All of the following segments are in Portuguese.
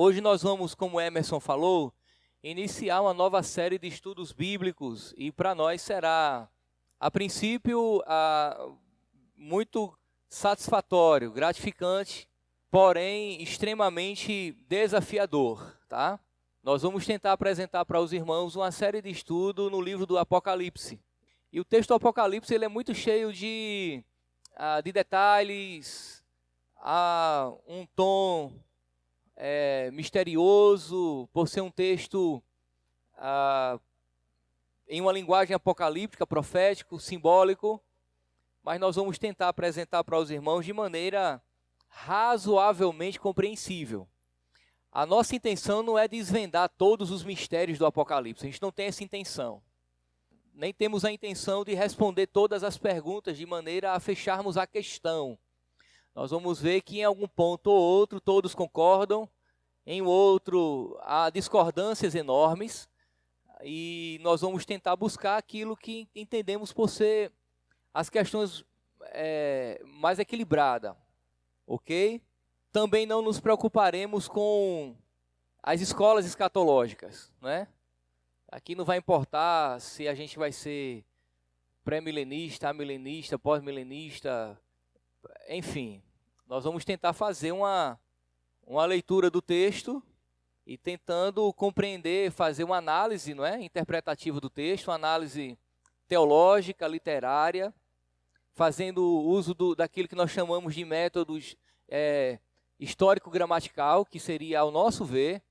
Hoje nós vamos, como o Emerson falou, iniciar uma nova série de estudos bíblicos e para nós será, a princípio, muito satisfatório, gratificante, porém extremamente desafiador, tá? Nós vamos tentar apresentar para os irmãos uma série de estudos no livro do Apocalipse. E o texto do Apocalipse ele é muito cheio de detalhes, um tom misterioso, por ser um texto em uma linguagem apocalíptica, profético, simbólico, mas nós vamos tentar apresentar para os irmãos de maneira razoavelmente compreensível. A nossa intenção não é desvendar todos os mistérios do Apocalipse, a gente não tem essa intenção. Nem temos a intenção de responder todas as perguntas de maneira a fecharmos a questão. Nós vamos ver que em algum ponto ou outro todos concordam, em outro há discordâncias enormes, e nós vamos tentar buscar aquilo que entendemos por ser as questões mais equilibradas, ok? Também não nos preocuparemos com as escolas escatológicas, né? Aqui não vai importar se a gente vai ser pré-milenista, amilenista, pós-milenista, enfim. Nós vamos tentar fazer uma leitura do texto e tentando compreender, fazer uma análise, não é, interpretativa do texto, uma análise teológica, literária, fazendo uso daquilo que nós chamamos de métodos histórico-gramatical, que seria, ao nosso ver,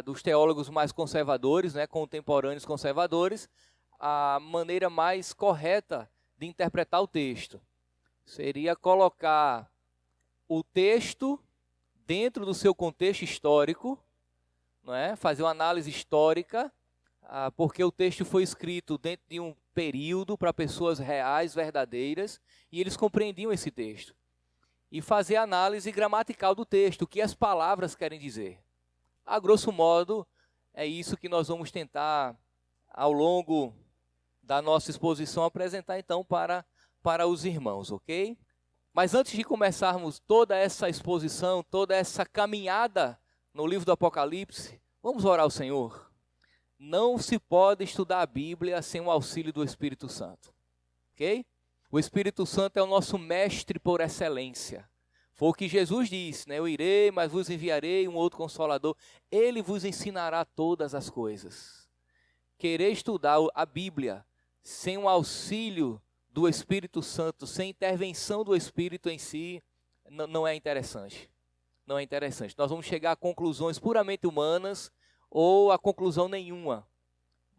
dos teólogos mais conservadores, né, contemporâneos conservadores, a maneira mais correta de interpretar o texto. Seria colocar o texto dentro do seu contexto histórico, não é? Fazer uma análise histórica, porque o texto foi escrito dentro de um período para pessoas reais, verdadeiras, e eles compreendiam esse texto. E fazer a análise gramatical do texto, o que as palavras querem dizer. A grosso modo, é isso que nós vamos tentar, ao longo da nossa exposição, apresentar então para os irmãos, ok? Mas antes de começarmos toda essa exposição, toda essa caminhada no livro do Apocalipse, vamos orar ao Senhor. Não se pode estudar a Bíblia sem o auxílio do Espírito Santo, ok? O Espírito Santo é o nosso mestre por excelência. Foi o que Jesus disse, né? Eu irei, mas vos enviarei um outro Consolador. Ele vos ensinará todas as coisas. Querer estudar a Bíblia sem o auxílio do Espírito Santo, sem intervenção do Espírito em si, não é interessante. Não é interessante. Nós vamos chegar a conclusões puramente humanas ou a conclusão nenhuma.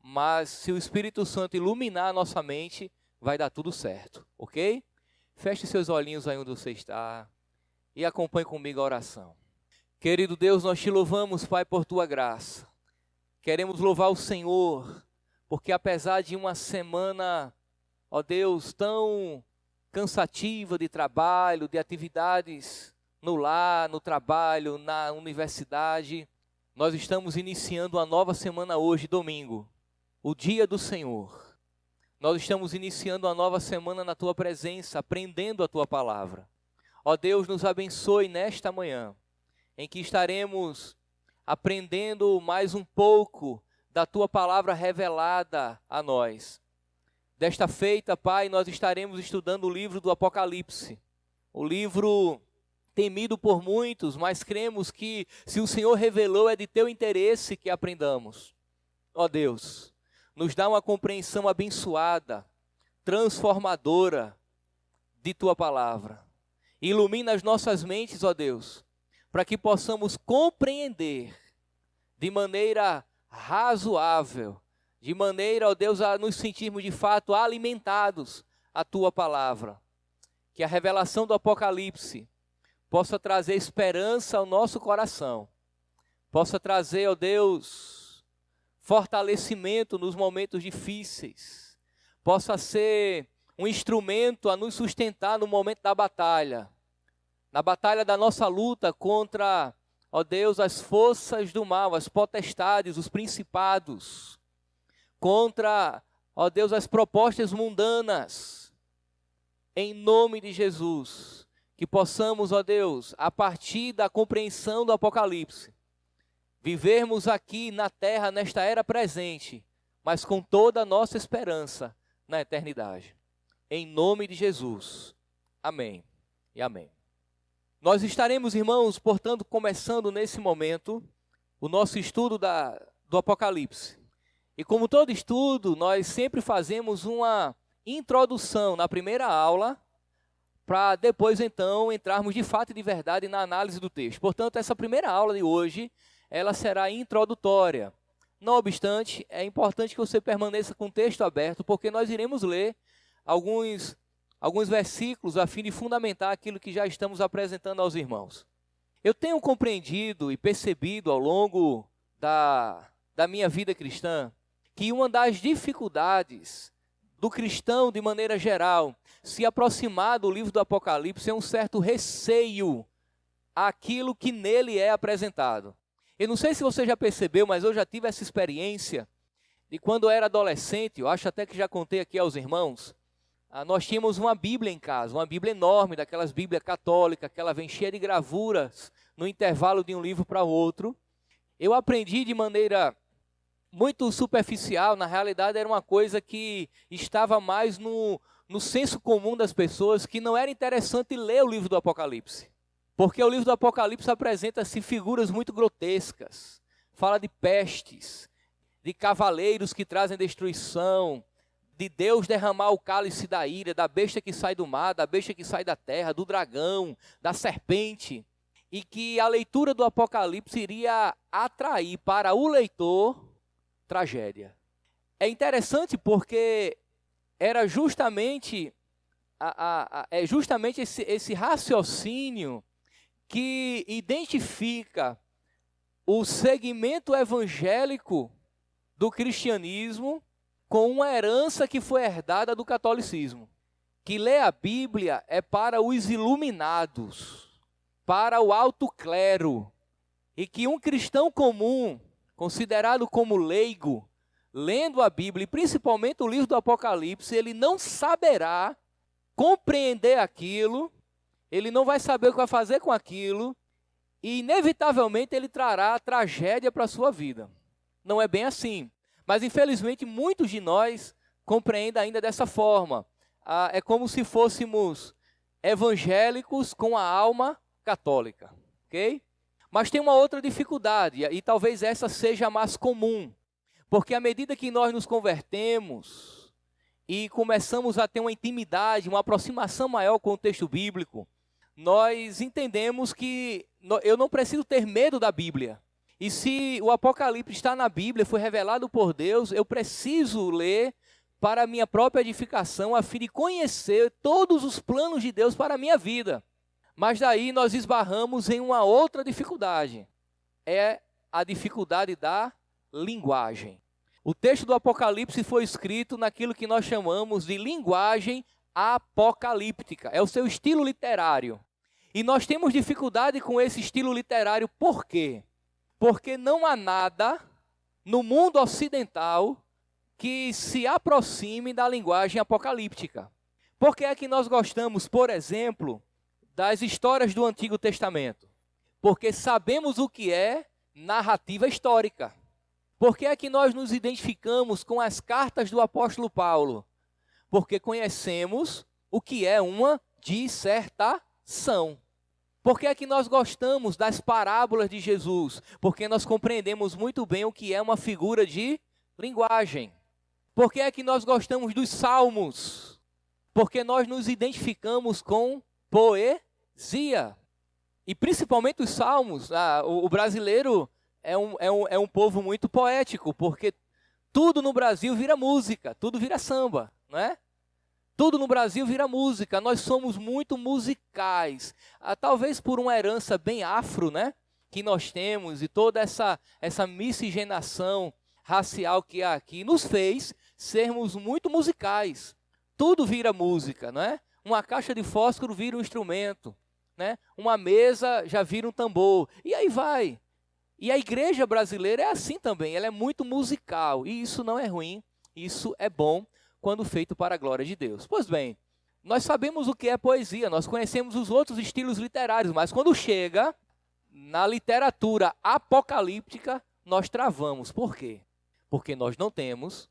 Mas se o Espírito Santo iluminar a nossa mente, vai dar tudo certo, ok? Feche seus olhinhos aí onde você está e acompanhe comigo a oração. Querido Deus, nós te louvamos, Pai, por tua graça. Queremos louvar o Senhor, porque apesar de uma semana, ó Deus, tão cansativa de trabalho, de atividades no lar, no trabalho, na universidade, nós estamos iniciando uma nova semana hoje, domingo, o dia do Senhor. Nós estamos iniciando uma nova semana na tua presença, aprendendo a tua palavra. Ó Deus, nos abençoe nesta manhã, em que estaremos aprendendo mais um pouco da tua palavra revelada a nós. Desta feita, Pai, nós estaremos estudando o livro do Apocalipse, o livro temido por muitos, mas cremos que se o Senhor revelou é de teu interesse que aprendamos. Ó Deus, nos dá uma compreensão abençoada, transformadora de tua palavra. Ilumina as nossas mentes, ó Deus, para que possamos compreender de maneira razoável, de maneira, ó Deus, a nos sentirmos de fato alimentados a tua palavra. Que a revelação do Apocalipse possa trazer esperança ao nosso coração, possa trazer, ó Deus, fortalecimento nos momentos difíceis, possa ser um instrumento a nos sustentar no momento da batalha, na batalha da nossa luta contra, ó Deus, as forças do mal, as potestades, os principados, contra, ó Deus, as propostas mundanas, em nome de Jesus, que possamos, ó Deus, a partir da compreensão do Apocalipse, vivermos aqui na terra, nesta era presente, mas com toda a nossa esperança na eternidade. Em nome de Jesus. Amém e amém. Nós estaremos, irmãos, portanto, começando nesse momento o nosso estudo do Apocalipse. E como todo estudo, nós sempre fazemos uma introdução na primeira aula, para depois, então, entrarmos de fato e de verdade na análise do texto. Portanto, essa primeira aula de hoje, ela será introdutória. Não obstante, é importante que você permaneça com o texto aberto, porque nós iremos ler alguns versículos a fim de fundamentar aquilo que já estamos apresentando aos irmãos. Eu tenho compreendido e percebido ao longo da minha vida cristã que uma das dificuldades do cristão, de maneira geral, se aproximar do livro do Apocalipse é um certo receio àquilo que nele é apresentado. Eu não sei se você já percebeu, mas eu já tive essa experiência de quando eu era adolescente, eu acho até que já contei aqui aos irmãos, nós tínhamos uma Bíblia em casa, uma Bíblia enorme, daquelas Bíblias católicas, que ela vem cheia de gravuras no intervalo de um livro para o outro. Eu aprendi de maneira muito superficial, na realidade era uma coisa que estava mais no senso comum das pessoas, que não era interessante ler o livro do Apocalipse. Porque o livro do Apocalipse apresenta-se figuras muito grotescas, fala de pestes, de cavaleiros que trazem destruição, de Deus derramar o cálice da ira, da besta que sai do mar, da besta que sai da terra, do dragão, da serpente, e que a leitura do Apocalipse iria atrair para o leitor tragédia. É interessante porque era justamente, esse raciocínio que identifica o segmento evangélico do cristianismo com uma herança que foi herdada do catolicismo. Que ler a Bíblia é para os iluminados, para o alto clero, e que um cristão comum, considerado como leigo, lendo a Bíblia, e principalmente o livro do Apocalipse, ele não saberá compreender aquilo, ele não vai saber o que vai fazer com aquilo, e inevitavelmente ele trará tragédia para a sua vida. Não é bem assim, mas infelizmente muitos de nós compreendem ainda dessa forma. É como se fôssemos evangélicos com a alma católica, ok? Mas tem uma outra dificuldade, e talvez essa seja a mais comum, porque à medida que nós nos convertemos e começamos a ter uma intimidade, uma aproximação maior com o texto bíblico, nós entendemos que eu não preciso ter medo da Bíblia. E se o Apocalipse está na Bíblia, foi revelado por Deus, eu preciso ler para a minha própria edificação, a fim de conhecer todos os planos de Deus para a minha vida. Mas daí nós esbarramos em uma outra dificuldade. É a dificuldade da linguagem. O texto do Apocalipse foi escrito naquilo que nós chamamos de linguagem apocalíptica. É o seu estilo literário. E nós temos dificuldade com esse estilo literário. Por quê? Porque não há nada no mundo ocidental que se aproxime da linguagem apocalíptica. Por que é que nós gostamos, por exemplo, das histórias do Antigo Testamento? Porque sabemos o que é narrativa histórica. Por que é que nós nos identificamos com as cartas do apóstolo Paulo? Porque conhecemos o que é uma dissertação. Por que é que nós gostamos das parábolas de Jesus? Porque nós compreendemos muito bem o que é uma figura de linguagem. Por que é que nós gostamos dos salmos? Porque nós nos identificamos com poesia. E principalmente os salmos. O brasileiro é um povo muito poético, porque tudo no Brasil vira música, tudo vira samba, não é? Tudo no Brasil vira música, nós somos muito musicais. Talvez por uma herança bem afro, né? Que nós temos, e toda essa miscigenação racial que há aqui, nos fez sermos muito musicais. Tudo vira música, não é? Uma caixa de fósforo vira um instrumento, né? Uma mesa já vira um tambor, e aí vai. E a igreja brasileira é assim também, ela é muito musical, e isso não é ruim, isso é bom quando feito para a glória de Deus. Pois bem, nós sabemos o que é poesia, nós conhecemos os outros estilos literários, mas quando chega na literatura apocalíptica nós travamos. Por quê? Porque nós não temos,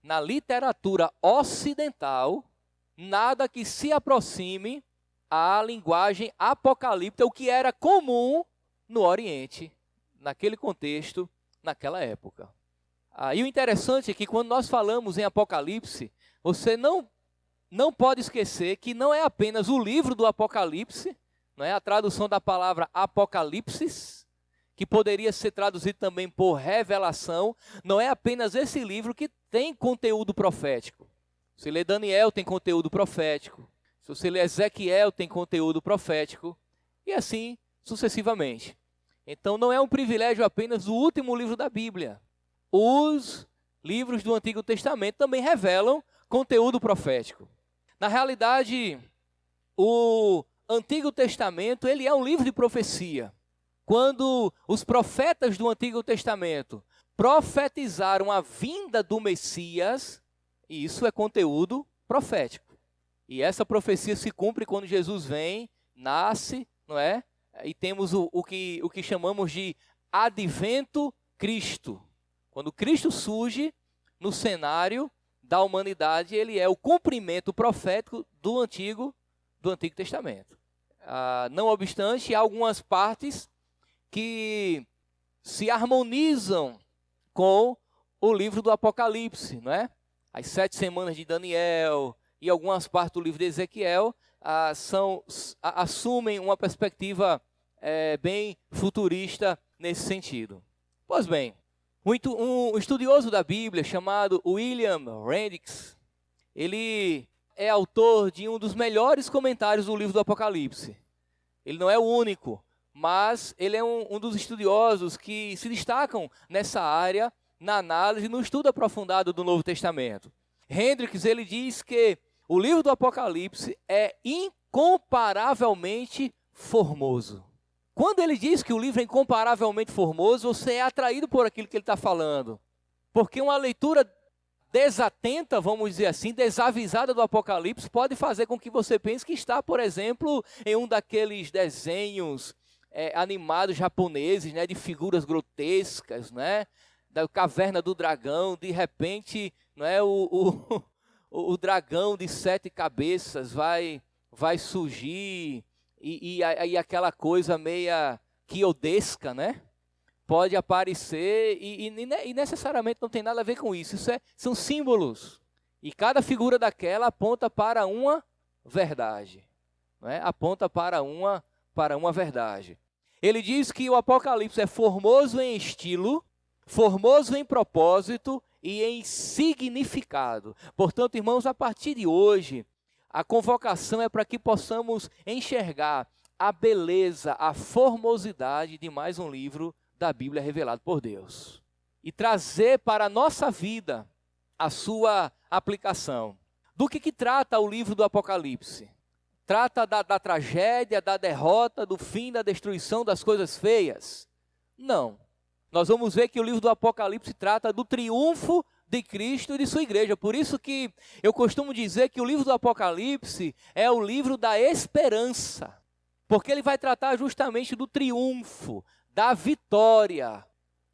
na literatura ocidental, nada que se aproxime à linguagem apocalíptica, o que era comum no Oriente, naquele contexto, naquela época. E o interessante é que quando nós falamos em Apocalipse, você não pode esquecer que não é apenas o livro do Apocalipse, não é a tradução da palavra Apocalipsis, que poderia ser traduzido também por revelação, não é apenas esse livro que tem conteúdo profético. Se lê Daniel, tem conteúdo profético. Se você lê Ezequiel, tem conteúdo profético. E assim sucessivamente. Então não é um privilégio apenas do último livro da Bíblia. Os livros do Antigo Testamento também revelam conteúdo profético. Na realidade, o Antigo Testamento ele é um livro de profecia. Quando os profetas do Antigo Testamento profetizaram a vinda do Messias, isso é conteúdo profético. E essa profecia se cumpre quando Jesus vem, nasce, não é? E temos o que chamamos de advento Cristo. Quando Cristo surge no cenário da humanidade, ele é o cumprimento profético do Antigo Testamento. Não obstante, há algumas partes que se harmonizam com o livro do Apocalipse, não é? As 7 semanas de Daniel e algumas partes do livro de Ezequiel assumem uma perspectiva bem futurista nesse sentido. Pois bem, um estudioso da Bíblia chamado William Hendricks, ele é autor de um dos melhores comentários do livro do Apocalipse. Ele não é o único, mas ele é um dos estudiosos que se destacam nessa área, na análise, no estudo aprofundado do Novo Testamento. Hendricks, ele diz que o livro do Apocalipse é incomparavelmente formoso. Quando ele diz que o livro é incomparavelmente formoso, você é atraído por aquilo que ele está falando. Porque uma leitura desatenta, vamos dizer assim, desavisada do Apocalipse, pode fazer com que você pense que está, por exemplo, em um daqueles desenhos animados japoneses, né, de figuras grotescas, né, da caverna do dragão. De repente, né, o dragão de 7 cabeças vai surgir e aquela coisa meia quiodesca, né? Pode aparecer e necessariamente não tem nada a ver com isso. São símbolos. E cada figura daquela aponta para uma verdade. Não é? Aponta para uma verdade. Ele diz que o Apocalipse é formoso em estilo, formoso em propósito e em significado. Portanto, irmãos, a partir de hoje, a convocação é para que possamos enxergar a beleza, a formosidade de mais um livro da Bíblia revelado por Deus. E trazer para a nossa vida a sua aplicação. Do que trata o livro do Apocalipse? Trata da tragédia, da derrota, do fim, da destruição, das coisas feias? Não. Nós vamos ver que o livro do Apocalipse trata do triunfo de Cristo e de sua igreja. Por isso que eu costumo dizer que o livro do Apocalipse é o livro da esperança. Porque ele vai tratar justamente do triunfo, da vitória,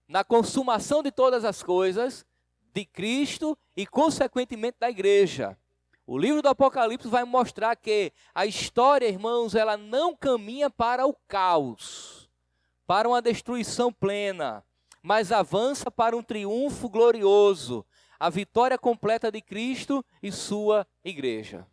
na consumação de todas as coisas, de Cristo e, consequentemente, da igreja. O livro do Apocalipse vai mostrar que a história, irmãos, ela não caminha para o caos, para uma destruição plena, mas avança para um triunfo glorioso, a vitória completa de Cristo e sua igreja.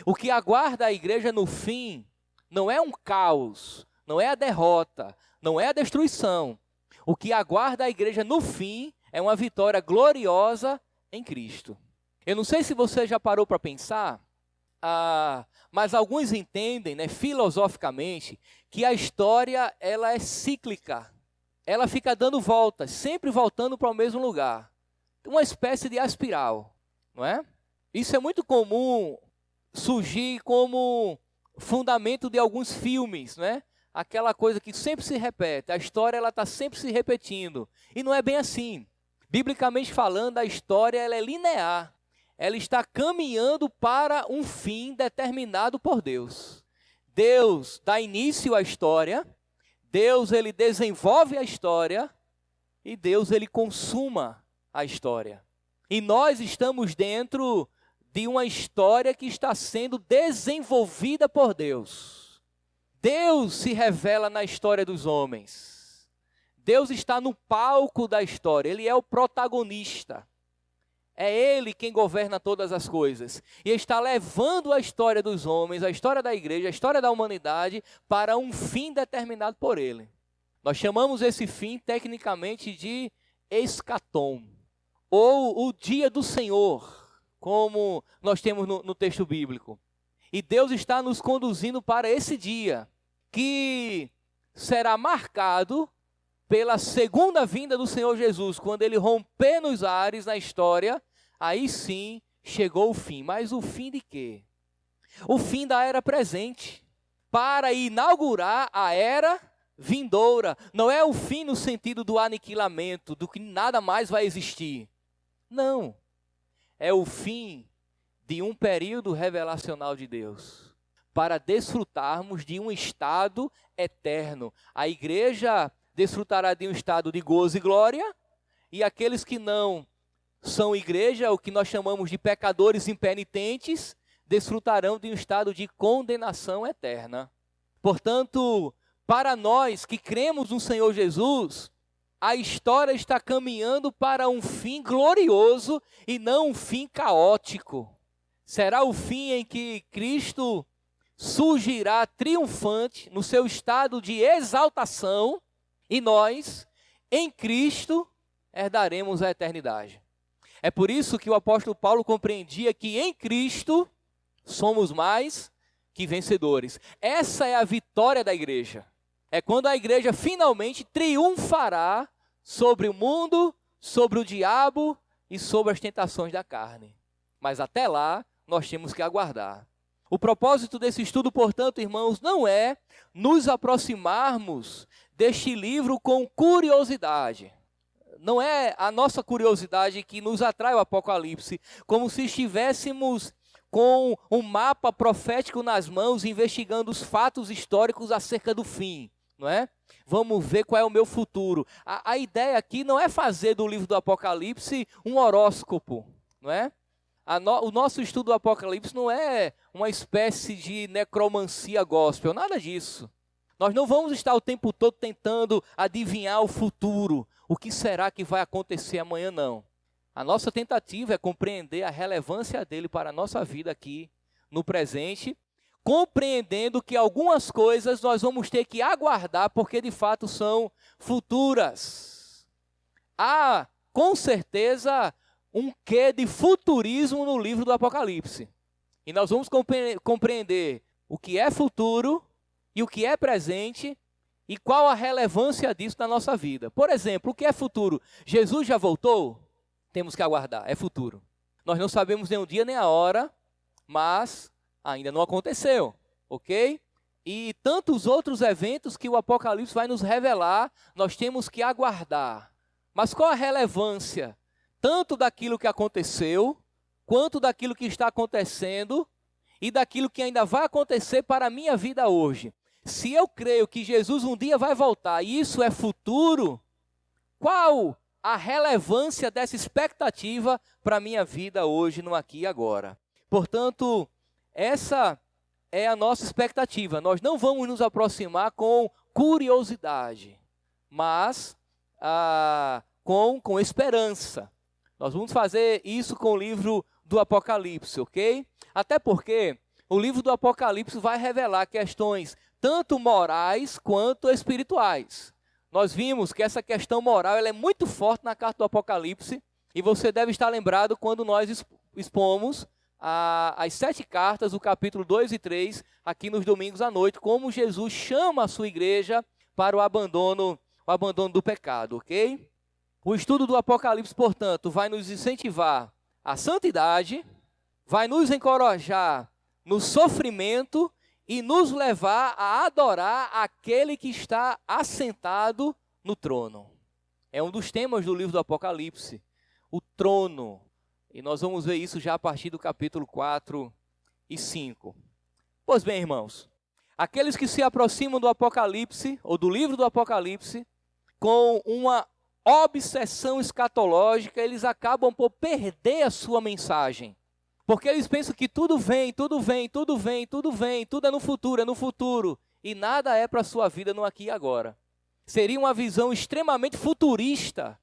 O que aguarda a igreja no fim não é um caos, não é a derrota, não é a destruição. O que aguarda a igreja no fim é uma vitória gloriosa em Cristo. Eu não sei se você já parou para pensar, mas alguns entendem, né, filosoficamente, que a história ela é cíclica. Ela fica dando voltas, sempre voltando para o mesmo lugar. Uma espécie de espiral, não é? Isso é muito comum surgir como fundamento de alguns filmes, né? Aquela coisa que sempre se repete, a história ela está sempre se repetindo. E não é bem assim. Biblicamente falando, a história ela é linear. Ela está caminhando para um fim determinado por Deus. Deus dá início à história, Deus, ele desenvolve a história e Deus, ele consuma a história. E nós estamos dentro de uma história que está sendo desenvolvida por Deus. Deus se revela na história dos homens. Deus está no palco da história, ele é o protagonista. É ele quem governa todas as coisas. E está levando a história dos homens, a história da igreja, a história da humanidade para um fim determinado por ele. Nós chamamos esse fim tecnicamente de escatom, ou o dia do Senhor, como nós temos no texto bíblico. E Deus está nos conduzindo para esse dia, que será marcado pela segunda vinda do Senhor Jesus, quando ele romper nos ares na história, aí sim chegou o fim. Mas o fim de quê? O fim da era presente, para inaugurar a era vindoura. Não é o fim no sentido do aniquilamento, do que nada mais vai existir. Não. É o fim de um período revelacional de Deus, para desfrutarmos de um estado eterno. A igreja desfrutará de um estado de gozo e glória, e aqueles que não são igreja, o que nós chamamos de pecadores impenitentes, desfrutarão de um estado de condenação eterna. Portanto, para nós que cremos no Senhor Jesus, a história está caminhando para um fim glorioso e não um fim caótico. Será o fim em que Cristo surgirá triunfante no seu estado de exaltação, e nós, em Cristo, herdaremos a eternidade. É por isso que o apóstolo Paulo compreendia que em Cristo somos mais que vencedores. Essa é a vitória da igreja. É quando a igreja finalmente triunfará sobre o mundo, sobre o diabo e sobre as tentações da carne. Mas até lá, nós temos que aguardar. O propósito desse estudo, portanto, irmãos, não é nos aproximarmos deste livro com curiosidade. Não é a nossa curiosidade que nos atrai o Apocalipse, como se estivéssemos com um mapa profético nas mãos, investigando os fatos históricos acerca do fim, não é? Vamos ver qual é o meu futuro. A ideia aqui não é fazer do livro do Apocalipse um horóscopo, não é? O nosso estudo do Apocalipse não é uma espécie de necromancia gospel, nada disso. Nós não vamos estar o tempo todo tentando adivinhar o futuro, o que será que vai acontecer amanhã, não. A nossa tentativa é compreender a relevância dele para a nossa vida aqui, no presente, compreendendo que algumas coisas nós vamos ter que aguardar, porque de fato são futuras. Há, com certeza, um quê de futurismo no livro do Apocalipse. E nós vamos compreender o que é futuro e o que é presente e qual a relevância disso na nossa vida. Por exemplo, o que é futuro? Jesus já voltou? Temos que aguardar, é futuro. Nós não sabemos nem o dia nem a hora, mas ainda não aconteceu, ok? E tantos outros eventos que o Apocalipse vai nos revelar, nós temos que aguardar. Mas qual a relevância? Tanto daquilo que aconteceu, quanto daquilo que está acontecendo e daquilo que ainda vai acontecer para a minha vida hoje. Se eu creio que Jesus um dia vai voltar e isso é futuro, qual a relevância dessa expectativa para a minha vida hoje, no aqui e agora? Portanto, essa é a nossa expectativa. Nós não vamos nos aproximar com curiosidade, mas com esperança. Nós vamos fazer isso com o livro do Apocalipse, ok? Até porque o livro do Apocalipse vai revelar questões tanto morais quanto espirituais. Nós vimos que essa questão moral ela é muito forte na carta do Apocalipse, e você deve estar lembrado quando nós expomos as 7 cartas, o capítulo 2 e 3, aqui nos domingos à noite, como Jesus chama a sua igreja para o abandono do pecado, ok? O estudo do Apocalipse, portanto, vai nos incentivar à santidade, vai nos encorajar no sofrimento e nos levar a adorar aquele que está assentado no trono. É um dos temas do livro do Apocalipse, o trono. E nós vamos ver isso já a partir do capítulo 4 e 5. Pois bem, irmãos, Aqueles que se aproximam do Apocalipse, ou do livro do Apocalipse, com uma obsessão escatológica, eles acabam por perder a sua mensagem. Porque eles pensam que tudo vem, tudo vem, tudo vem, tudo vem, tudo é no futuro. E nada é para a sua vida no aqui e agora. Seria uma visão extremamente futurista,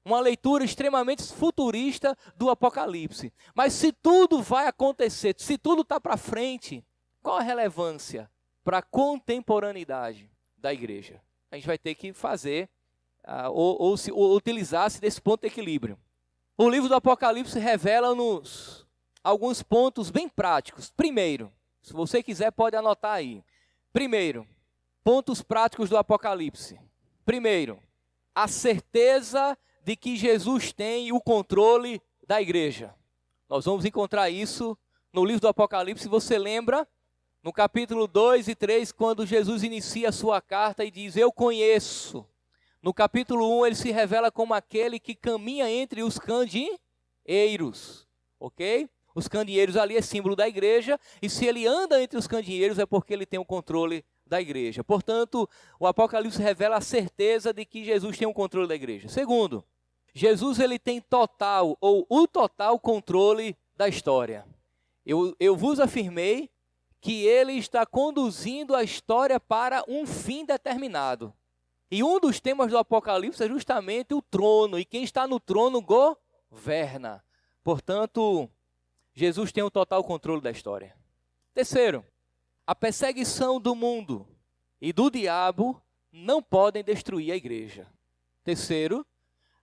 uma leitura extremamente futurista do Apocalipse. Mas se tudo vai acontecer, se tudo está para frente, qual a relevância para a contemporaneidade da igreja? A gente vai ter que fazer, ou utilizar-se desse ponto de equilíbrio. O livro do Apocalipse revela-nos alguns pontos bem práticos. Primeiro, se você quiser pode anotar aí. Primeiro, pontos práticos do Apocalipse. Primeiro, a certeza de que Jesus tem o controle da igreja. Nós vamos encontrar isso no livro do Apocalipse. Você lembra? No capítulo 2 e 3, quando Jesus inicia a sua carta e diz, eu conheço. No capítulo 1, ele se revela como aquele que caminha entre os candeeiros. Ok? Os candeeiros ali é símbolo da igreja, e se ele anda entre os candeeiros é porque ele tem o controle da igreja. Portanto, o Apocalipse revela a certeza de que Jesus tem o controle da igreja. Segundo, Jesus ele tem total, ou o total controle da história. Eu vos afirmei que ele está conduzindo a história para um fim determinado. E um dos temas do Apocalipse é justamente o trono, e quem está no trono governa. Portanto, Jesus tem o total controle da história. Terceiro, a perseguição do mundo e do diabo não podem destruir a igreja. Terceiro,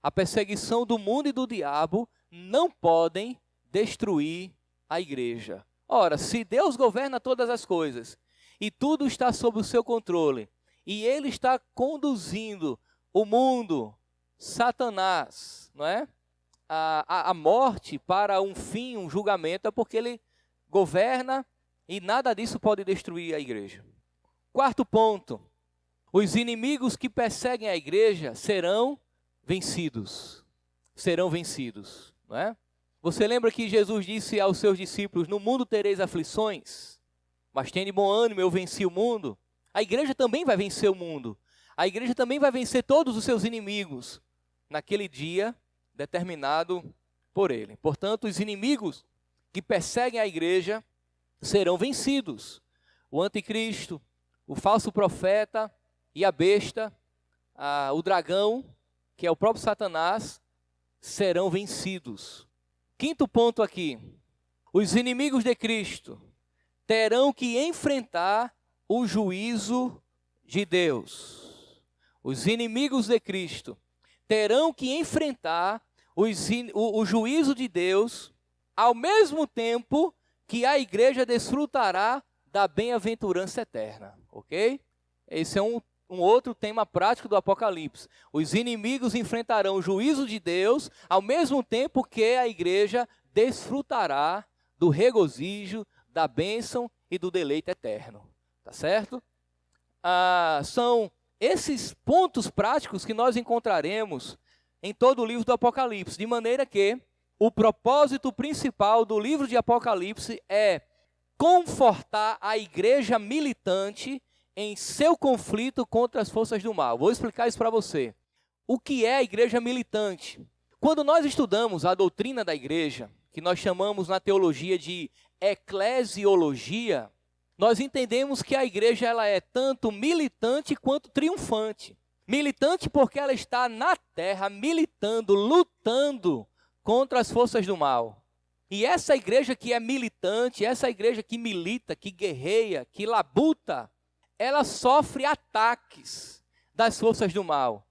a perseguição do mundo e do diabo não podem destruir a igreja. Ora, se Deus governa todas as coisas e tudo está sob o seu controle, e Ele está conduzindo o mundo, Satanás, não é? A morte para um fim, um julgamento, é porque Ele governa e nada disso pode destruir a igreja. Quarto ponto, os inimigos que perseguem a igreja serão vencidos. Serão vencidos, não é? Você lembra que Jesus disse aos seus discípulos, no mundo tereis aflições, mas tende bom ânimo, eu venci o mundo. A igreja também vai vencer o mundo. A igreja também vai vencer todos os seus inimigos naquele dia determinado por ele. Portanto, os inimigos que perseguem a igreja serão vencidos. O anticristo, o falso profeta e a besta, o dragão, que é o próprio Satanás, serão vencidos. Quinto ponto aqui, os inimigos de Cristo terão que enfrentar o juízo de Deus. Os inimigos de Cristo terão que enfrentar o juízo de Deus, ao mesmo tempo que a igreja desfrutará da bem-aventurança eterna, ok? Esse é um outro tema prático do Apocalipse. Os inimigos enfrentarão o juízo de Deus, ao mesmo tempo que a igreja desfrutará do regozijo, da bênção e do deleite eterno. Tá certo? São esses pontos práticos que nós encontraremos em todo o livro do Apocalipse, de maneira que o propósito principal do livro de Apocalipse é confortar a igreja militante em seu conflito contra as forças do mal. Vou explicar isso para você. O que é a igreja militante? Quando nós estudamos a doutrina da igreja, que nós chamamos na teologia de eclesiologia, nós entendemos que a igreja ela é tanto militante quanto triunfante. Militante porque ela está na terra militando, lutando contra as forças do mal. E essa igreja que é militante, essa igreja que milita, que guerreia, que labuta, ela sofre ataques das forças do mal.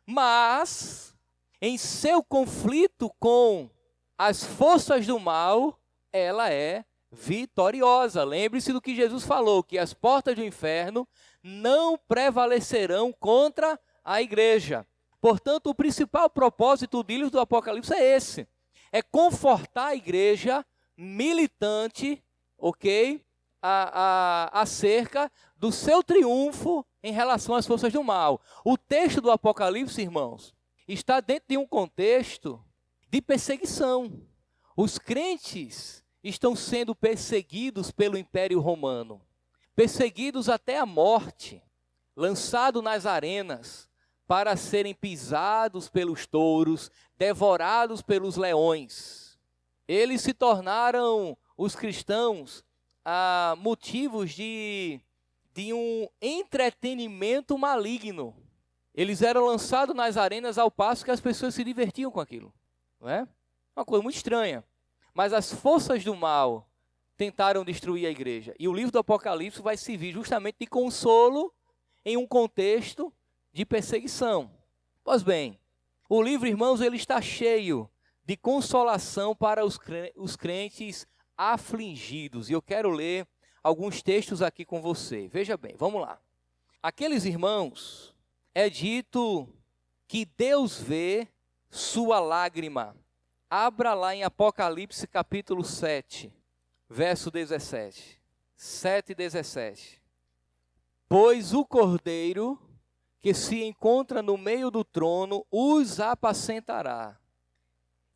Mas, em seu conflito com as forças do mal, ela é vitoriosa. Lembre-se do que Jesus falou, que as portas do inferno não prevalecerão contra a igreja. Portanto, o principal propósito do livro do Apocalipse é esse. É confortar a igreja militante, ok? Acerca do seu triunfo em relação às forças do mal. O texto do Apocalipse, irmãos, está dentro de um contexto de perseguição. Os crentes estão sendo perseguidos pelo Império Romano. perseguidos até a morte, lançados nas arenas, para serem pisados pelos touros, devorados pelos leões. Eles se tornaram, os cristãos, motivos de um entretenimento maligno. Eles eram lançados nas arenas ao passo que as pessoas se divertiam com aquilo. Não é? Uma coisa muito estranha. Mas as forças do mal tentaram destruir a igreja. E o livro do Apocalipse vai servir justamente de consolo em um contexto de perseguição. Pois bem, o livro, irmãos, ele está cheio de consolação para os crentes afligidos. E eu quero ler alguns textos aqui com você. Veja bem, vamos lá. Aqueles irmãos, é dito que Deus vê sua lágrima. Abra lá em Apocalipse capítulo 7, verso 17. 7 e 17. Pois o Cordeiro que se encontra no meio do trono os apacentará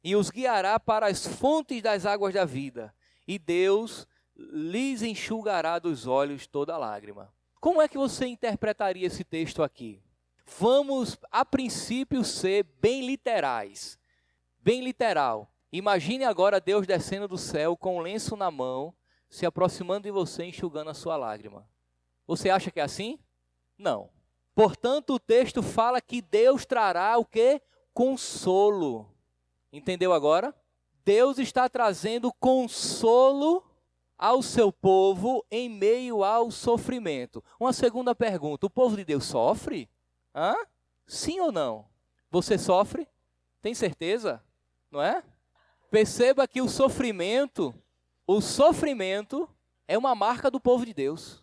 e os guiará para as fontes das águas da vida, e Deus lhes enxugará dos olhos toda lágrima. Como é que você interpretaria esse texto aqui? Vamos, a princípio, ser bem literais. Bem literal. Imagine agora Deus descendo do céu com um lenço na mão, se aproximando de você, enxugando a sua lágrima. Você acha que é assim? Não. Portanto, o texto fala que Deus trará o quê? Consolo. Entendeu agora? Deus está trazendo consolo ao seu povo em meio ao sofrimento. Uma segunda pergunta, o povo de Deus sofre? Hã? Sim ou não? Você sofre? Tem certeza? Não é? Perceba que o sofrimento é uma marca do povo de Deus,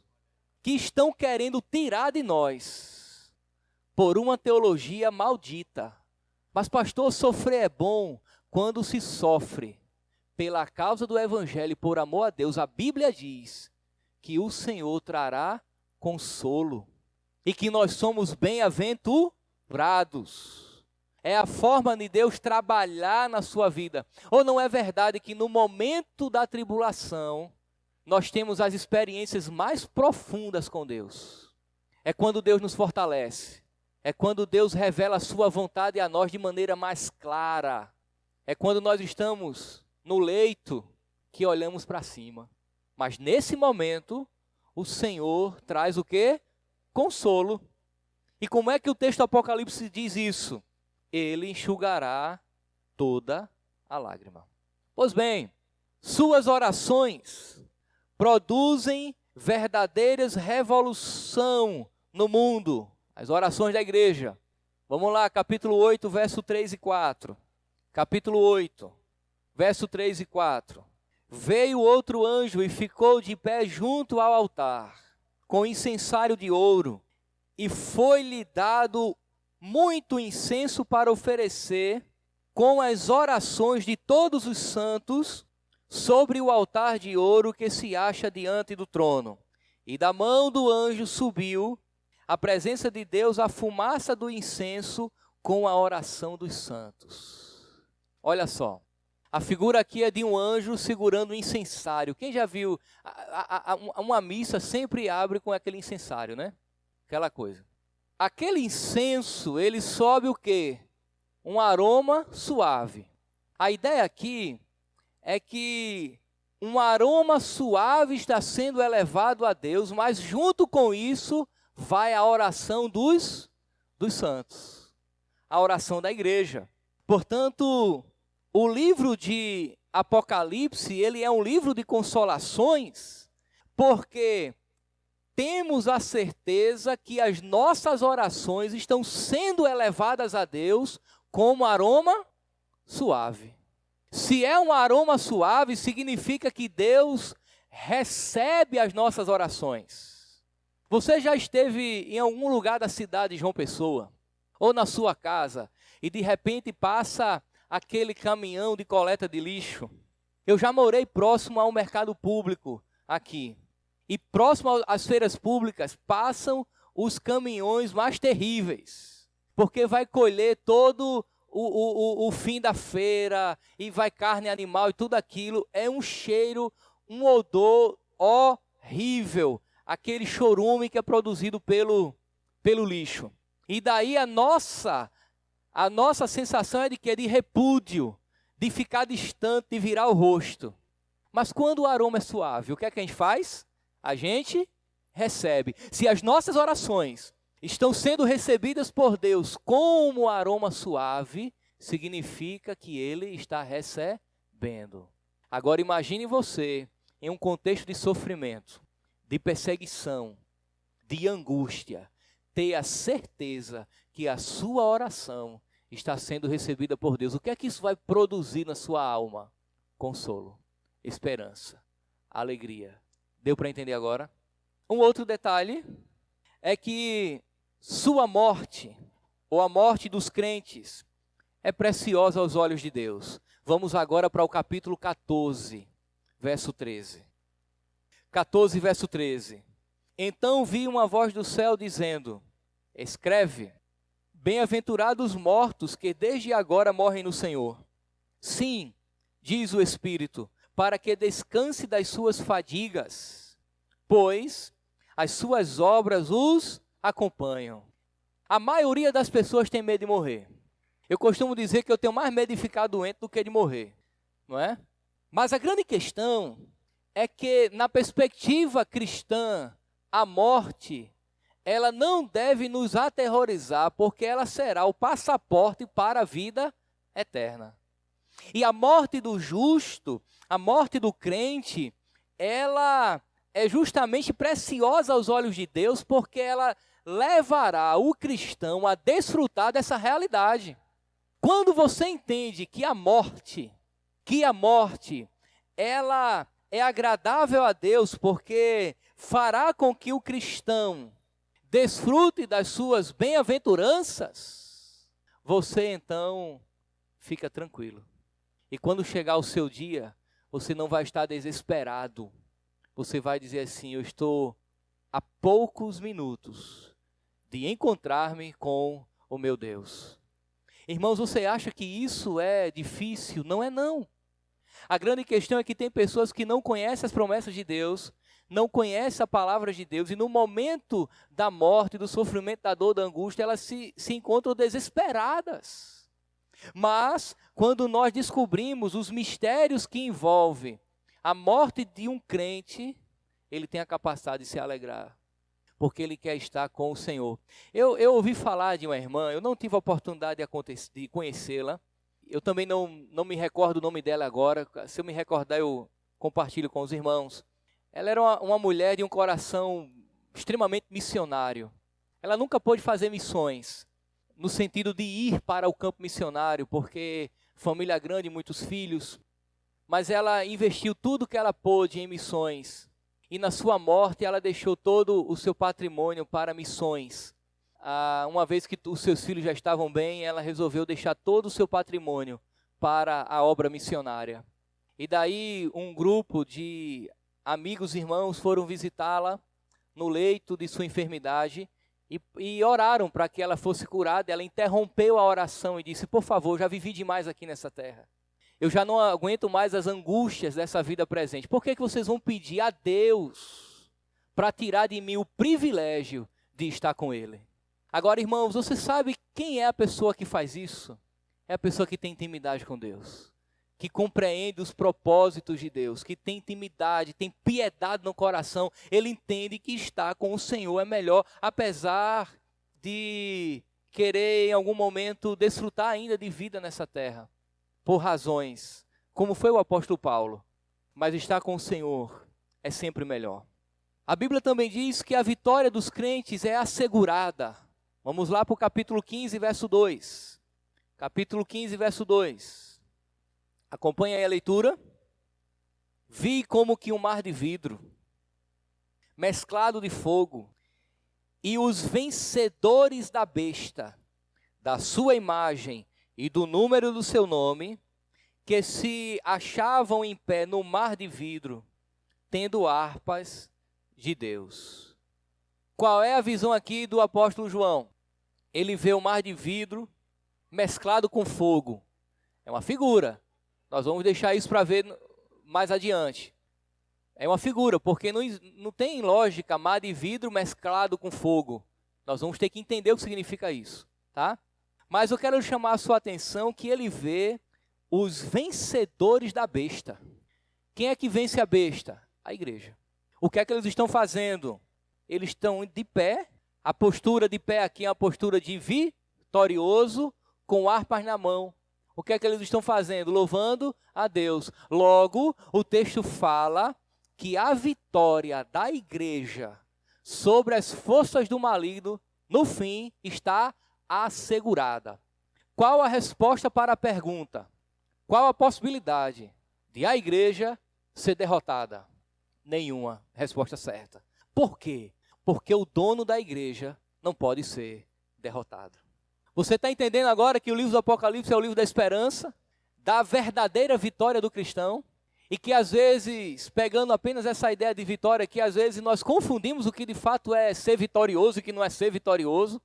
que estão querendo tirar de nós por uma teologia maldita. Mas pastor, sofrer é bom quando se sofre pela causa do evangelho, por amor a Deus. A Bíblia diz que o Senhor trará consolo e que nós somos bem-aventurados. É a forma de Deus trabalhar na sua vida. Ou não é verdade que no momento da tribulação, nós temos as experiências mais profundas com Deus? É quando Deus nos fortalece. É quando Deus revela a sua vontade a nós de maneira mais clara. É quando nós estamos no leito que olhamos para cima. Mas nesse momento, o Senhor traz o quê? Consolo. E como é que o texto do Apocalipse diz isso? Ele enxugará toda a lágrima. Pois bem, suas orações produzem verdadeiras revolução no mundo. As orações da igreja. Vamos lá, capítulo 8, verso 3 e 4. Capítulo 8, verso 3 e 4. Veio outro anjo e ficou de pé junto ao altar, com incensário de ouro, e foi-lhe dado muito incenso para oferecer com as orações de todos os santos sobre o altar de ouro que se acha diante do trono. E da mão do anjo subiu à presença de Deus a fumaça do incenso com a oração dos santos. Olha só, a figura aqui é de um anjo segurando um incensário. Quem já viu, uma missa sempre abre com aquele incensário, né? Aquela coisa. Aquele incenso, ele sobe o quê? Um aroma suave. A ideia aqui é que um aroma suave está sendo elevado a Deus, mas junto com isso vai a oração dos santos. A oração da igreja. Portanto, o livro de Apocalipse, ele é um livro de consolações, porque temos a certeza que as nossas orações estão sendo elevadas a Deus como aroma suave. Se é um aroma suave, significa que Deus recebe as nossas orações. Você já esteve em algum lugar da cidade de João Pessoa, ou na sua casa, e de repente passa aquele caminhão de coleta de lixo? Eu já morei próximo ao mercado público aqui. E próximo às feiras públicas passam os caminhões mais terríveis, porque vai colher todo o fim da feira, e vai carne animal e tudo aquilo. É um cheiro, um odor horrível. aquele chorume que é produzido pelo lixo. E daí a nossa sensação é de quê? De repúdio, de ficar distante, de virar o rosto. Mas quando o aroma é suave, o que é que a gente faz? A gente recebe. Se as nossas orações estão sendo recebidas por Deus como aroma suave, significa que Ele está recebendo. Agora imagine você em um contexto de sofrimento, de perseguição, de angústia, ter a certeza que a sua oração está sendo recebida por Deus. O que é que isso vai produzir na sua alma? Consolo, esperança, alegria. Deu para entender agora? Um outro detalhe é que sua morte, ou a morte dos crentes, é preciosa aos olhos de Deus. Vamos agora para o capítulo 14, verso 13. 14, verso 13. Então vi uma voz do céu dizendo: escreve, bem-aventurados os mortos que desde agora morrem no Senhor. Sim, diz o Espírito, para que descanse das suas fadigas, pois as suas obras os acompanham. A maioria das pessoas tem medo de morrer. Eu costumo dizer que eu tenho mais medo de ficar doente do que de morrer, não é? Mas a grande questão é que, na perspectiva cristã, a morte, ela não deve nos aterrorizar, porque ela será o passaporte para a vida eterna. E a morte do justo, a morte do crente, ela é justamente preciosa aos olhos de Deus, porque ela levará o cristão a desfrutar dessa realidade. Quando você entende que a morte, ela é agradável a Deus, porque fará com que o cristão desfrute das suas bem-aventuranças, você então fica tranquilo. E quando chegar o seu dia, você não vai estar desesperado. Você vai dizer assim: eu estou a poucos minutos de encontrar-me com o meu Deus. Irmãos, você acha que isso é difícil? Não é não. A grande questão é que tem pessoas que não conhecem as promessas de Deus, não conhecem a palavra de Deus, e no momento da morte, do sofrimento, da dor, da angústia, elas se encontram desesperadas. Mas, quando nós descobrimos os mistérios que envolvem a morte de um crente, ele tem a capacidade de se alegrar, porque ele quer estar com o Senhor. Eu ouvi falar de uma irmã, eu não tive a oportunidade de conhecê-la, eu também não me recordo o nome dela agora, se eu me recordar eu compartilho com os irmãos. Ela era uma mulher de um coração extremamente missionário. Ela nunca pôde fazer missões, no sentido de ir para o campo missionário, porque família grande, muitos filhos, mas ela investiu tudo que ela pôde em missões. E na sua morte ela deixou todo o seu patrimônio para missões. Uma vez que os seus filhos já estavam bem, ela resolveu deixar todo o seu patrimônio para a obra missionária. E daí um grupo de amigos e irmãos foram visitá-la no leito de sua enfermidade e oraram para que ela fosse curada. Ela interrompeu a oração e disse: por favor, já vivi demais aqui nessa terra. Eu já não aguento mais as angústias dessa vida presente. Por que vocês vão pedir a Deus para tirar de mim o privilégio de estar com Ele? Agora, irmãos, você sabe quem é a pessoa que faz isso? É a pessoa que tem intimidade com Deus, que compreende os propósitos de Deus, que tem intimidade, tem piedade no coração. Ele entende que estar com o Senhor é melhor, apesar de querer em algum momento desfrutar ainda de vida nessa terra, por razões, como foi o apóstolo Paulo. Mas estar com o Senhor é sempre melhor. A Bíblia também diz que a vitória dos crentes é assegurada. Vamos lá para o capítulo 15, verso 2. Capítulo 15, verso 2. Acompanhe aí a leitura. Vi como que um mar de vidro, mesclado de fogo, e os vencedores da besta, da sua imagem e do número do seu nome, que se achavam em pé no mar de vidro, tendo harpas de Deus. Qual é a visão aqui do apóstolo João? Ele vê o mar de vidro mesclado com fogo. É uma figura. Nós vamos deixar isso para ver mais adiante. É uma figura, porque não tem lógica mar de vidro mesclado com fogo. Nós vamos ter que entender o que significa isso, tá? Mas eu quero chamar a sua atenção que ele vê os vencedores da besta. Quem é que vence a besta? A igreja. O que é que eles estão fazendo? Eles estão de pé. A postura de pé aqui é uma postura de vitorioso, com harpas na mão. O que é que eles estão fazendo? Louvando a Deus. Logo, o texto fala que a vitória da igreja sobre as forças do maligno, no fim, está assegurada. Qual a resposta para a pergunta? Qual a possibilidade de a igreja ser derrotada? Nenhuma. Resposta certa. Por quê? Porque o dono da igreja não pode ser derrotado. Você está entendendo agora que o livro do Apocalipse é o livro da esperança, da verdadeira vitória do cristão? E que às vezes, pegando apenas essa ideia de vitória, que às vezes nós confundimos o que de fato é ser vitorioso e que não é ser vitorioso.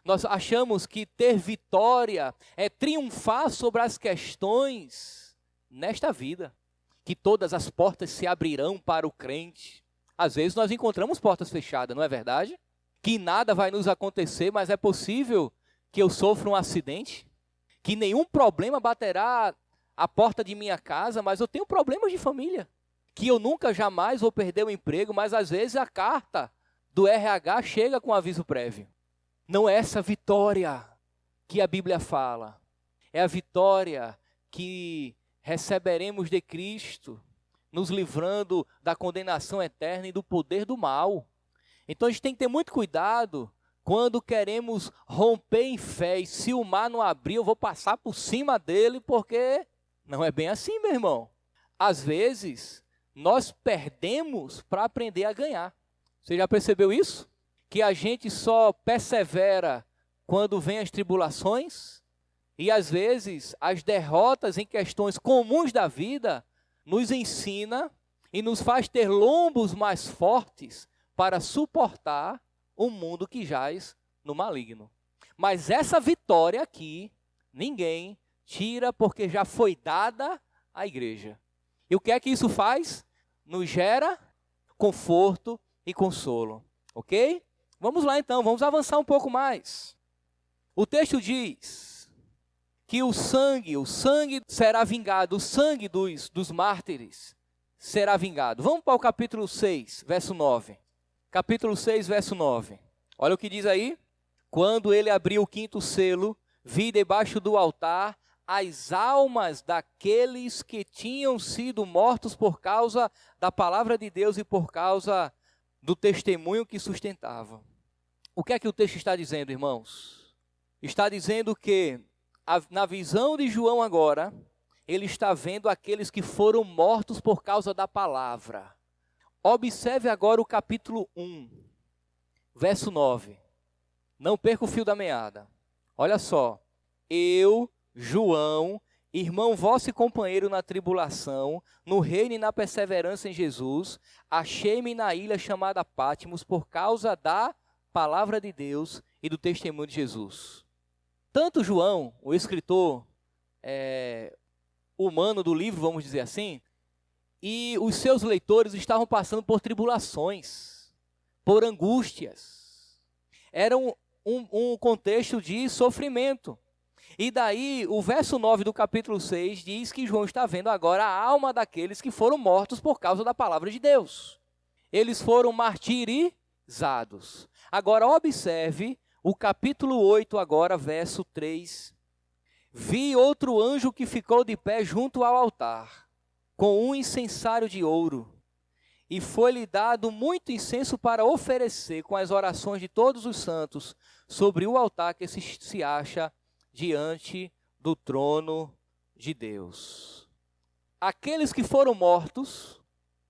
Nós achamos que ter vitória é triunfar sobre as questões nesta vida. Que todas as portas se abrirão para o crente. Às vezes nós encontramos portas fechadas, não é verdade? Que nada vai nos acontecer, mas é possível que eu sofra um acidente. Que nenhum problema baterá a porta de minha casa, mas eu tenho problemas de família. Que eu nunca, jamais vou perder o emprego, mas às vezes a carta do RH chega com aviso prévio. Não é essa vitória que a Bíblia fala. É a vitória que receberemos de Cristo, nos livrando da condenação eterna e do poder do mal. Então a gente tem que ter muito cuidado quando queremos romper em fé. E se o mar não abrir, eu vou passar por cima dele, porque não é bem assim, meu irmão. Às vezes, nós perdemos para aprender a ganhar. Você já percebeu isso? Que a gente só persevera quando vem as tribulações, e às vezes as derrotas em questões comuns da vida nos ensina e nos faz ter lombos mais fortes para suportar o mundo que jaz no maligno. Mas essa vitória aqui, ninguém tira, porque já foi dada à igreja. E o que é que isso faz? Nos gera conforto e consolo. Ok? Vamos lá então, vamos avançar um pouco mais. O texto diz que o sangue será vingado, o sangue dos mártires será vingado. Vamos para o capítulo 6, verso 9. Capítulo 6, verso 9. Olha o que diz aí. Quando ele abriu o quinto selo, vi debaixo do altar as almas daqueles que tinham sido mortos por causa da palavra de Deus e por causa do testemunho que sustentavam. O que é que o texto está dizendo, irmãos? Está dizendo que, na visão de João agora, ele está vendo aqueles que foram mortos por causa da palavra. Observe agora o capítulo 1, verso 9. Não perca o fio da meada. Olha só. Eu, João, irmão vosso e companheiro na tribulação, no reino e na perseverança em Jesus, achei-me na ilha chamada Patmos por causa da palavra de Deus e do testemunho de Jesus. Tanto João, o escritor humano do livro, vamos dizer assim, e os seus leitores estavam passando por tribulações, por angústias. Era um contexto de sofrimento. E daí, o verso 9 do capítulo 6 diz que João está vendo agora a alma daqueles que foram mortos por causa da palavra de Deus. Eles foram martirizados. Agora, observe o capítulo 8, agora, verso 3. Vi outro anjo que ficou de pé junto ao altar, com um incensário de ouro, e foi-lhe dado muito incenso para oferecer com as orações de todos os santos sobre o altar que se acha diante do trono de Deus. Aqueles que foram mortos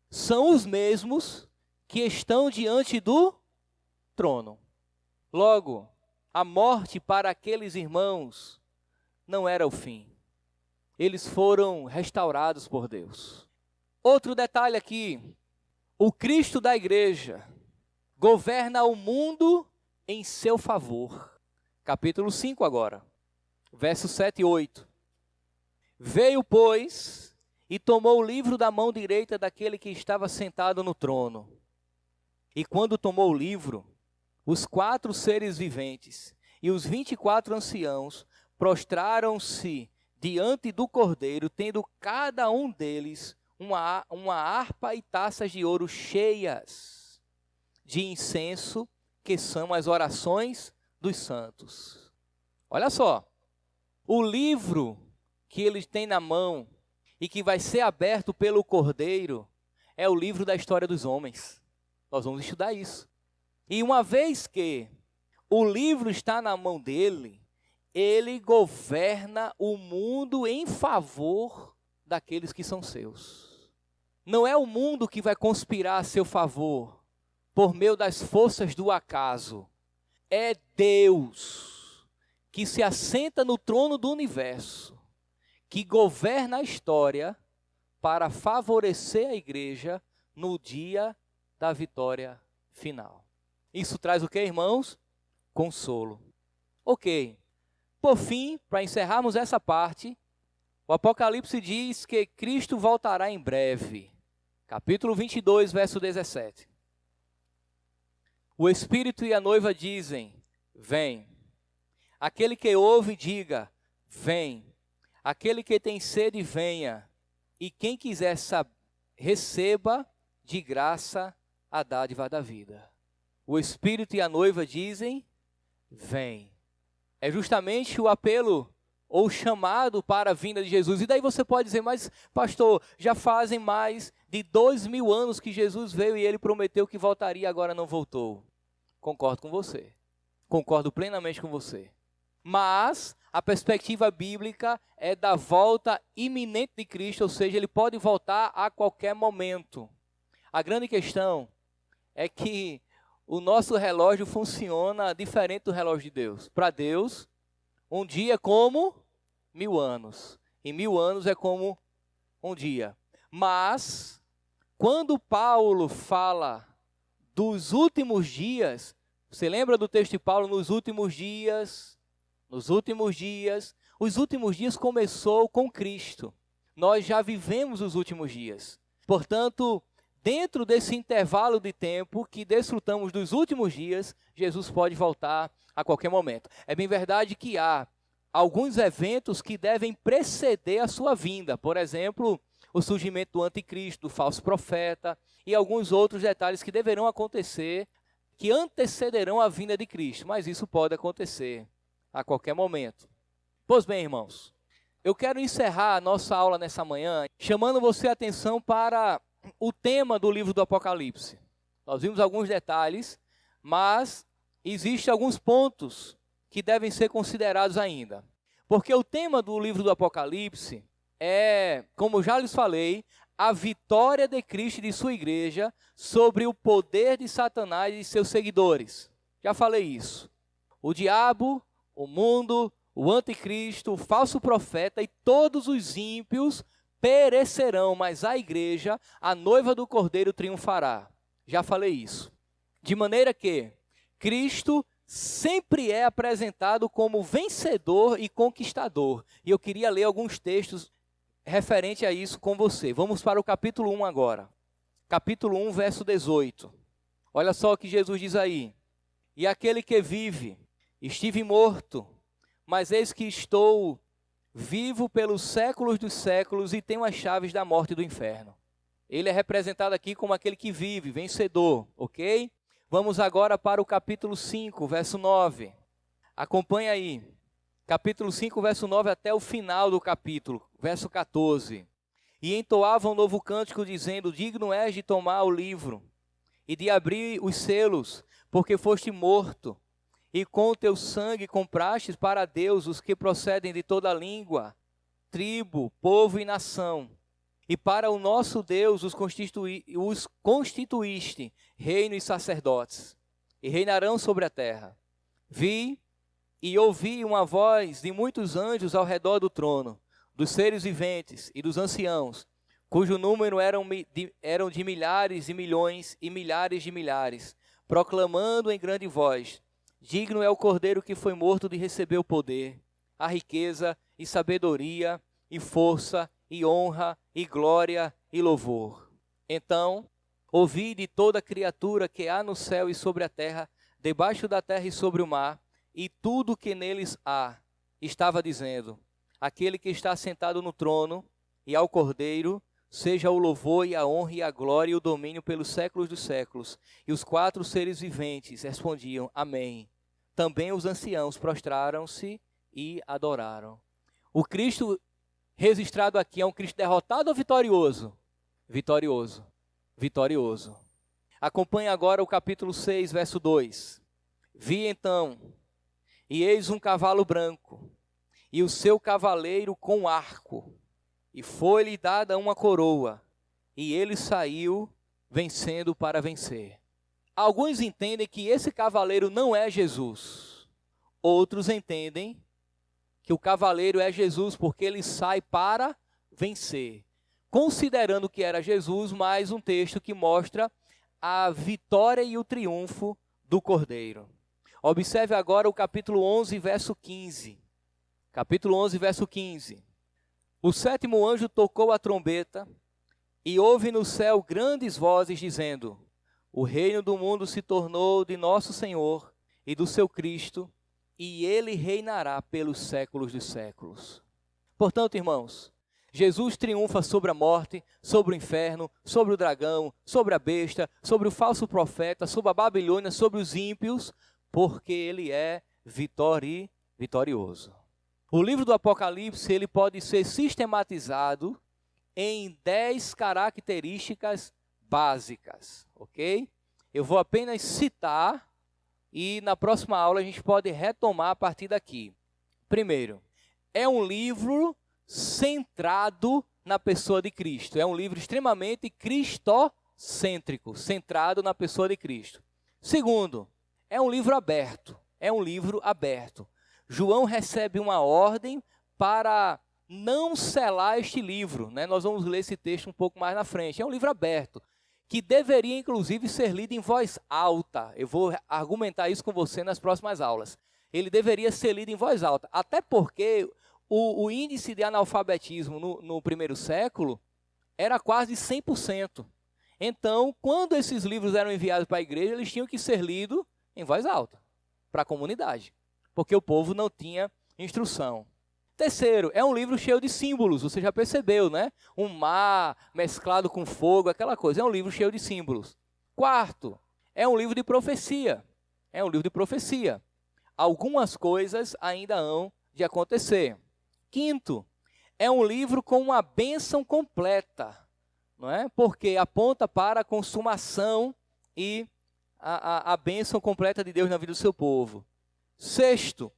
são os mesmos que estão diante do trono. Logo, a morte para aqueles irmãos não era o fim. Eles foram restaurados por Deus. Outro detalhe aqui, o Cristo da igreja governa o mundo em seu favor. Capítulo 5 agora. Versos 7 e 8. Veio, pois, e tomou o livro da mão direita daquele que estava sentado no trono. E quando tomou o livro, os 4 seres viventes e os 24 anciãos prostraram-se diante do Cordeiro, tendo cada um deles uma harpa e taças de ouro cheias de incenso, que são as orações dos santos. Olha só, o livro que eles têm na mão e que vai ser aberto pelo Cordeiro é o livro da história dos homens. Nós vamos estudar isso. E uma vez que o livro está na mão dele, ele governa o mundo em favor daqueles que são seus. Não é o mundo que vai conspirar a seu favor por meio das forças do acaso. É Deus que se assenta no trono do universo, que governa a história para favorecer a igreja no dia da vitória final. Isso traz o que, irmãos? Consolo. Ok. Por fim, para encerrarmos essa parte, o Apocalipse diz que Cristo voltará em breve. Capítulo 22, verso 17. O Espírito e a noiva dizem, vem. Aquele que ouve, diga, vem. Aquele que tem sede, venha. E quem quiser receba de graça a dádiva da vida. O Espírito e a noiva dizem, vem. É justamente o apelo ou chamado para a vinda de Jesus. E daí você pode dizer, mas pastor, já fazem mais de 2000 anos que Jesus veio e ele prometeu que voltaria, agora não voltou. Concordo com você. Concordo plenamente com você. Mas a perspectiva bíblica é da volta iminente de Cristo, ou seja, ele pode voltar a qualquer momento. A grande questão é que o nosso relógio funciona diferente do relógio de Deus. Para Deus, um dia é como 1000 anos. E 1000 anos é como um dia. Mas, quando Paulo fala dos últimos dias, você lembra do texto de Paulo, nos últimos dias, os últimos dias começou com Cristo. Nós já vivemos os últimos dias. Portanto, dentro desse intervalo de tempo que desfrutamos dos últimos dias, Jesus pode voltar a qualquer momento. É bem verdade que há alguns eventos que devem preceder a sua vinda. Por exemplo, o surgimento do anticristo, do falso profeta e alguns outros detalhes que deverão acontecer, que antecederão a vinda de Cristo. Mas isso pode acontecer a qualquer momento. Pois bem, irmãos, eu quero encerrar a nossa aula nessa manhã chamando você a atenção para o tema do livro do Apocalipse. Nós vimos alguns detalhes, mas existem alguns pontos que devem ser considerados ainda. Porque o tema do livro do Apocalipse é, como já lhes falei, a vitória de Cristo e de sua igreja sobre o poder de Satanás e de seus seguidores. Já falei isso. O diabo, o mundo, o anticristo, o falso profeta e todos os ímpios perecerão, mas a igreja, a noiva do Cordeiro, triunfará. Já falei isso. De maneira que Cristo sempre é apresentado como vencedor e conquistador. E eu queria ler alguns textos referente a isso com você. Vamos para o capítulo 1 agora. Capítulo 1, verso 18. Olha só o que Jesus diz aí. E aquele que vive, estive morto, mas eis que estou vivo pelos séculos dos séculos e tenho as chaves da morte e do inferno. Ele é representado aqui como aquele que vive, vencedor, ok? Vamos agora para o capítulo 5, verso 9. Acompanha aí. Capítulo 5, verso 9 até o final do capítulo, verso 14. E entoavam um novo cântico dizendo, digno és de tomar o livro e de abrir os selos, porque foste morto. E com o teu sangue comprastes para Deus os que procedem de toda língua, tribo, povo e nação. E para o nosso Deus os constituíste reino e sacerdotes, e reinarão sobre a terra. Vi e ouvi uma voz de muitos anjos ao redor do trono, dos seres viventes e dos anciãos, cujo número eram de milhares e milhões e milhares de milhares, proclamando em grande voz, digno é o Cordeiro que foi morto de receber o poder, a riqueza e sabedoria e força e honra, e glória, e louvor. Então, ouvi de toda criatura que há no céu e sobre a terra, debaixo da terra e sobre o mar, e tudo que neles há, estava dizendo: aquele que está sentado no trono e ao Cordeiro, seja o louvor e a honra e a glória e o domínio pelos séculos dos séculos. E os 4 seres viventes respondiam: Amém. Também os anciãos prostraram-se e adoraram. O Cristo registrado aqui é um Cristo derrotado ou vitorioso? Vitorioso. Vitorioso. Acompanhe agora o capítulo 6, verso 2. Vi então, e eis um cavalo branco, e o seu cavaleiro com arco, e foi-lhe dada uma coroa, e ele saiu vencendo para vencer. Alguns entendem que esse cavaleiro não é Jesus. Outros entendem que o cavaleiro é Jesus porque ele sai para vencer. Considerando que era Jesus, mais um texto que mostra a vitória e o triunfo do Cordeiro. Observe agora o capítulo 11, verso 15. Capítulo 11, verso 15. O 7º anjo tocou a trombeta, e houve no céu grandes vozes dizendo: o reino do mundo se tornou de nosso Senhor e do seu Cristo, e ele reinará pelos séculos dos séculos. Portanto, irmãos, Jesus triunfa sobre a morte, sobre o inferno, sobre o dragão, sobre a besta, sobre o falso profeta, sobre a Babilônia, sobre os ímpios, porque ele é vitorioso. O livro do Apocalipse ele pode ser sistematizado em 10 características básicas, ok? Eu vou apenas citar e na próxima aula a gente pode retomar a partir daqui. Primeiro, é um livro centrado na pessoa de Cristo. É um livro extremamente cristocêntrico, centrado na pessoa de Cristo. Segundo, é um livro aberto. É um livro aberto. João recebe uma ordem para não selar este livro, né? Nós vamos ler esse texto um pouco mais na frente. É um livro aberto, que deveria inclusive ser lido em voz alta. Eu vou argumentar isso com você nas próximas aulas. Ele deveria ser lido em voz alta, até porque o índice de analfabetismo no primeiro século era quase 100%. Então, quando esses livros eram enviados para a igreja, eles tinham que ser lidos em voz alta, para a comunidade, porque o povo não tinha instrução. Terceiro, é um livro cheio de símbolos, você já percebeu, né? Um mar mesclado com fogo, aquela coisa. É um livro cheio de símbolos. Quarto, é um livro de profecia. É um livro de profecia. Algumas coisas ainda hão de acontecer. Quinto, é um livro com uma bênção completa, não é? Porque aponta para a consumação e a bênção completa de Deus na vida do seu povo. Sexto,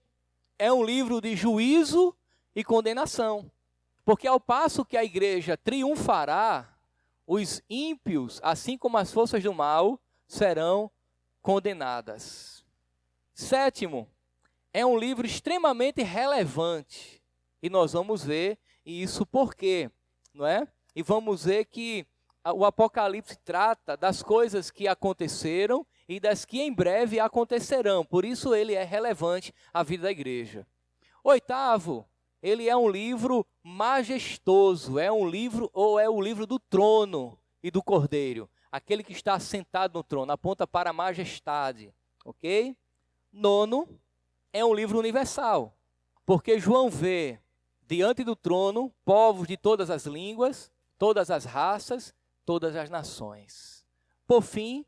é um livro de juízo e condenação, porque ao passo que a igreja triunfará, os ímpios, assim como as forças do mal, serão condenadas. Sétimo, é um livro extremamente relevante, e nós vamos ver isso por quê, não é? E vamos ver que o Apocalipse trata das coisas que aconteceram e das que em breve acontecerão, por isso ele é relevante à vida da igreja. Oitavo, ele é um livro majestoso, é um livro o livro do trono e do Cordeiro, aquele que está sentado no trono, aponta para a majestade, ok? Nono, é um livro universal, porque João vê diante do trono povos de todas as línguas, todas as raças, todas as nações. Por fim,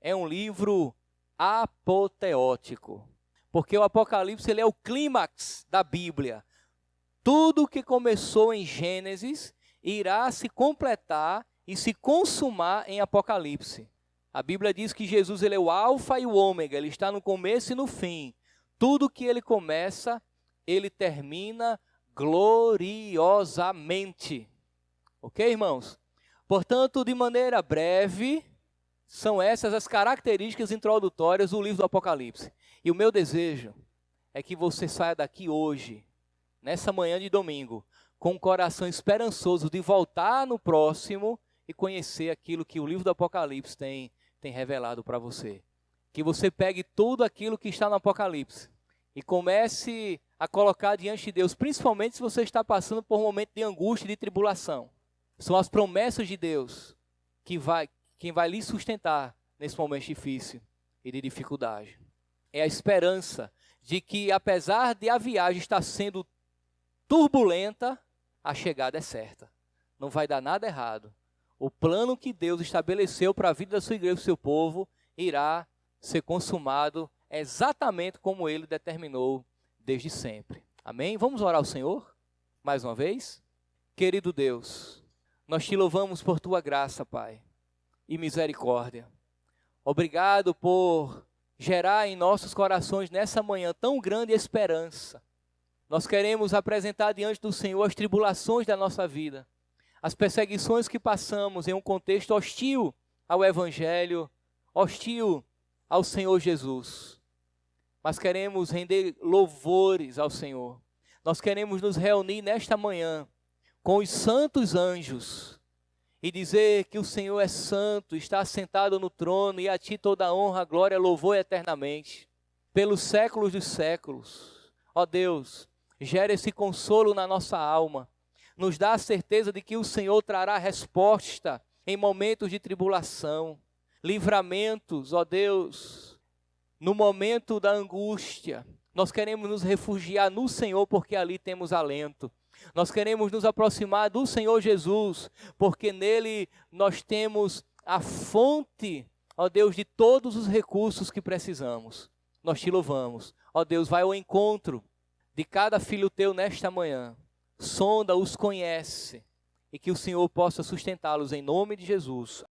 é um livro apoteótico, porque o Apocalipse ele é o clímax da Bíblia. Tudo que começou em Gênesis irá se completar e se consumar em Apocalipse. A Bíblia diz que Jesus ele é o alfa e o ômega, ele está no começo e no fim. Tudo que ele começa, ele termina gloriosamente. Ok, irmãos? Portanto, de maneira breve, são essas as características introdutórias do livro do Apocalipse. E o meu desejo é que você saia daqui hoje, nessa manhã de domingo, com um coração esperançoso de voltar no próximo e conhecer aquilo que o livro do Apocalipse tem revelado para você. Que você pegue tudo aquilo que está no Apocalipse E comece a colocar diante de Deus, principalmente se você está passando por um momento de angústia e de tribulação. São as promessas de Deus quem vai lhe sustentar nesse momento difícil e de dificuldade. É a esperança de que, apesar de a viagem estar sendo turbulenta, a chegada é certa. Não vai dar nada errado. O plano que Deus estabeleceu para a vida da sua igreja, do seu povo, irá ser consumado exatamente como Ele determinou desde sempre. Amém? Vamos orar ao Senhor, mais uma vez? Querido Deus, nós te louvamos por tua graça, Pai, e misericórdia. Obrigado por gerar em nossos corações nessa manhã tão grande esperança. Nós queremos apresentar diante do Senhor as tribulações da nossa vida, as perseguições que passamos em um contexto hostil ao Evangelho, hostil ao Senhor Jesus. Mas queremos render louvores ao Senhor. Nós queremos nos reunir nesta manhã com os santos anjos e dizer que o Senhor é santo, está assentado no trono e a ti toda a honra, glória, louvor eternamente, pelos séculos dos séculos. Ó Deus, gera esse consolo na nossa alma, nos dá a certeza de que o Senhor trará resposta em momentos de tribulação, livramentos, ó Deus, no momento da angústia. Nós queremos nos refugiar no Senhor porque ali temos alento. Nós queremos nos aproximar do Senhor Jesus, porque nele nós temos a fonte, ó Deus, de todos os recursos que precisamos. Nós te louvamos. Ó Deus, vai ao encontro de cada filho teu nesta manhã. Sonda, os conhece, e que o Senhor possa sustentá-los em nome de Jesus.